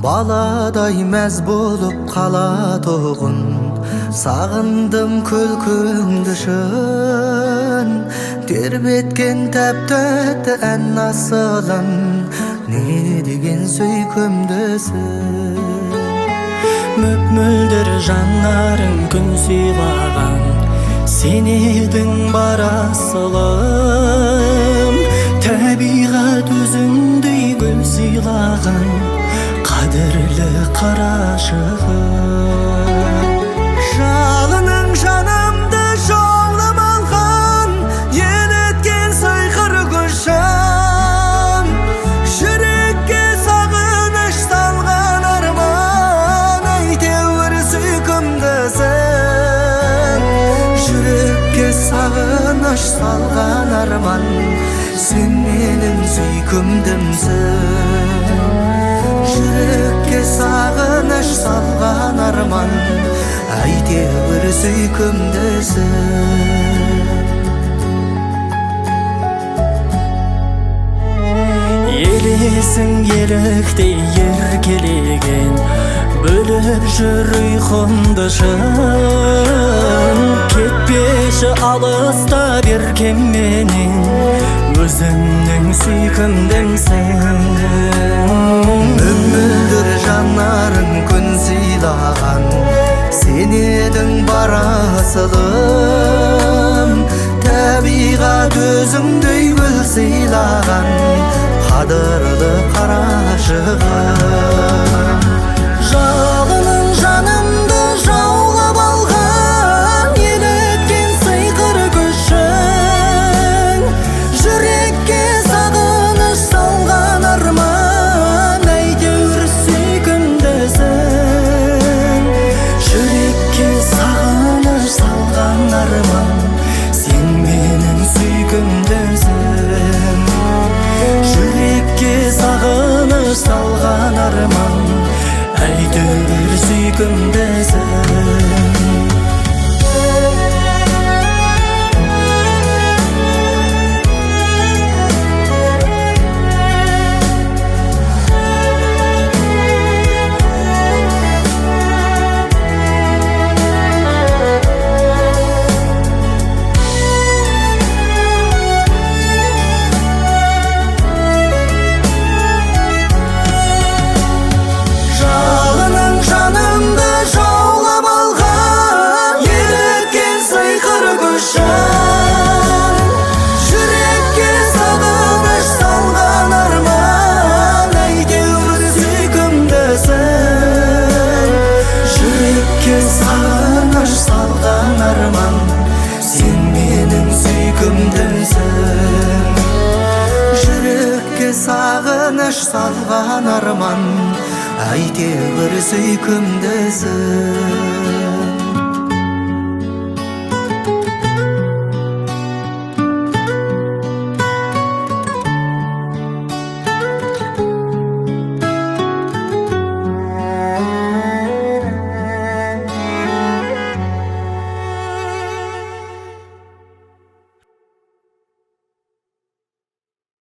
Баладай мәз болып қалатұғын, сағындым күлкіңді шын. Тербеткен тәп-тәтті ән асылын, не деген сүйкімдісің. Мөп-мөлдір жанарың күн сыйлаған, сен едің бар асылым. Табиғат өзіңдей гүл сыйлаған, қадірлі қарашығым. Жалының жанымды жаулап алған, елеткен сайқыр күшін. Жүрекке сағыныш салған арман, әйтеуір сүйкімдісің. Жүрекке сағыныш салған арман, сен менің сүйкімдімсің. Жүрекке сағыныш салған арман, әйтеуір сүйкімдісің. Елесің еліктей еркелеген, бөліп жүр ұйқымды шын. Кетпеші алыста беркем менен, өзімнің сүйкімдімсің. Мөп-мөлдір жанарың күн сыйлаған, сен едің бар асылым. Табиғат өзіңдей гүл сыйлаған, қадірлі қарашығым. Жалының жанымды жаулап алған, елеткен сайқыр күшін. Жүрекке сағыныш салған арман, әйтеуір сүйкімдісің. Жүрекке сағыныш салған арман, сен менің сүйкімдісің. Жүрекке сағыныш салған арман, әйтеуір сүйкімдісің. Сағыныш салған арман, сен менің сүйкімдімсің. Жүрекке сағыныш салған арман, әйтеуір сүйкімдісің.